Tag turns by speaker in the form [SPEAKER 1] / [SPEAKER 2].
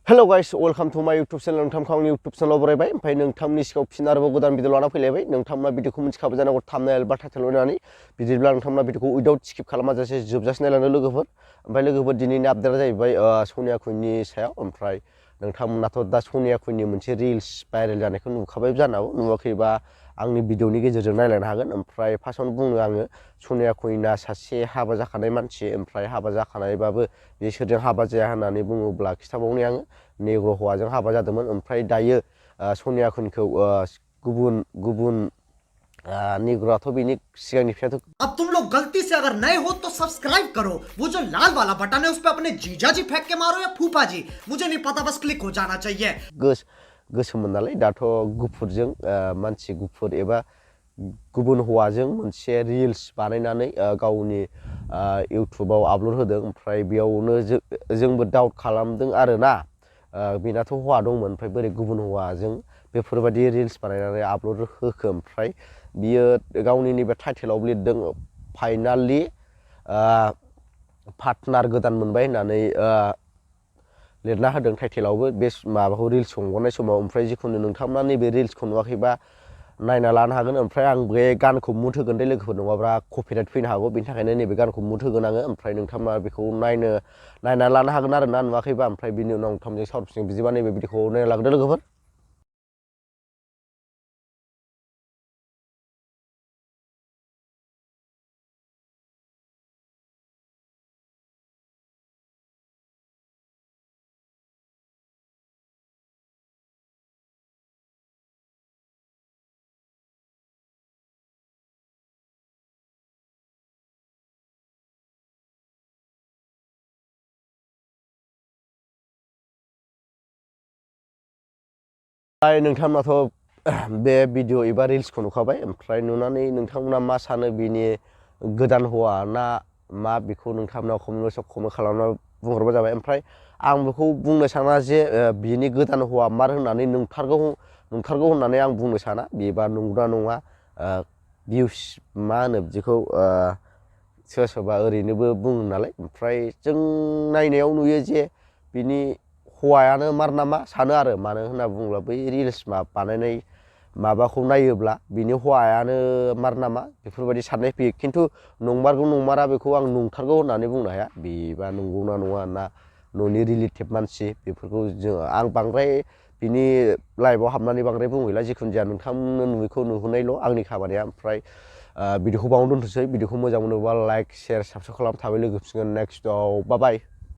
[SPEAKER 1] Hello guys, welcome to my YouTube channel. नोंथांखौ आंनि YouTube channel बरायबाय ओमफ्राय नोंथांनि सिगाङाव फिन आरोबाव गोदान भिडिअ लाना फैलायबाय नोंथांमोना भिडिअखौ मिथिखाबाय जानांगौ थाम्बनेल बा टाइटेल होनानै बिदिब्ला नोंथांमोना भिडिअखौ उइदाउट स्किप खालामाजासे जोबजासे नायलांदो लोगोफोर ओमफ्राय लोगोफोर दिनैनि आपडेटआ जाहैबाय सनिया कुइननि सायाव ओमफ्राय नोंथांमोनाथ' दा सनिया कुइननि मोनसे रिल्स भाइरेल जानायखौ नुखाबाय जानांगौ नुवाखैबा आंनि भिडिअनि गेजेरजों नायलांनो हागोन ओमफ्राय फार्स्टआवनो बुङो आङो सनिया कुइनआ सासे हाबा जाखानाय मानसि ओमफ्राय हाबा जाखानायबाबो बे सोरजों हाबा जाया होननानै बुङोब्ला खिथाबावनि आङो नेग्र हौवाजों हाबा जादोंमोन ओमफ्राय दायो सनिया कुइनखौ गुबुन नेग्रआथ' बेनि सिगांनिफ्रायथ'
[SPEAKER 2] अब तुम लोग गलती से अगर नए हो तो सब्सक्राइब करो वो जो लाल वाला बटन है उस पे अपने जीजा जी फेंक के मारो या फूफा जी मुझे नहीं पता बस क्लिक हो जाना चाहिए
[SPEAKER 1] गोसोमोन नालाय दाथ' गुफुरजों मानसि गुफुर एबा गुबुन हौवाजों मोनसे रिल्स बानायनानै गावनि इउटुबाव आपल'ड होदों ओमफ्राय बेयावनो जोंबो डाउट खालामदों आरोना बेनाथ' हौवा दंमोन ओमफ्राय बोरै गुबुन हौवाजों बेफोरबायदि रिल्स बानायनानै आपल'ड होखो ओमफ्राय बियो गावनि नैबे टाइटेलाव लिरदों फाइनालि पार्टनार गोदान मोनबाय होननानै लिरना होदों टाइटेलावबो बे माबाखौ रिल्स हगारनाय समाव ओमफ्राय जिखुनु नोंथांमोना नैबे रिल्सखौ नुवाखैबा नायना लानो हागोन ओमफ्राय आं बे गानखौ मुड होगोन दे लोगोफोर नङाब्ला कपिराइट फैनो हागौ बेनि थाखायनो नैबे गानखौ मुड होगोन आङो ओमफ्राय नोंथांमोना बेखौ नायना लानो हागोन आरो ना नुवाखैबा ओमफ्राय बिनि उनाव नोंथांमोनजों सावरायफिनगोन बिदिबा नैबे भिडिअखौ नायना लाग्रोदो लोगोफोर नोंथांमोनाथ' बे भिडिअ एबा रिल्सखौ नुखाबाय ओमफ्राय नुनानै नोंथांमोना मा सानो बिनि गोदान हौवा ना मा बेखौ नोंथांमोना कमेन्ट खालामना बुंहरबानो जाबाय ओमफ्राय आं बेखौ बुंनो साना जे बिनि गोदान हौवा मार होननानै नंथारगौ होननानै आं बुंनो साना बेबा नंगौना नङा भिउस मा होनो बिदिखौ सोरबा ओरैनोबो बुङो नालाय ओमफ्राय जों नायनायाव नुयो जे बिनि हौवायानो मार नामा सानो आरो मानो होनना बुङोब्ला बै रिल्स बानायनाय माबाखौ नायोब्ला बिनि हौवायानो मार नामा बेफोरबायदि साननाय फैयो खिन्थु नंमारगौ नंमारा बेखौ आं नंथारगौ होननानै बुंनो हाया बेबा नंगौना नङा ना न'नि रिलेटिभ मानसि बेफोरखौ आं बांद्राय बिनि लाइफआव हाबनानै बांद्राय बुंहैला जिखुनु जाया नोंथांमोननो नुयैखौ नुहोनायल' आंनि खामानिया ओमफ्राय भिडिअखौ बावनो दोनथ'सै भिडिअखौ मोजां मोनोबा लाइक शेयार साबस्क्राइब खालाम थाबै लोगो फिनगोन नेक्स्टआव बाय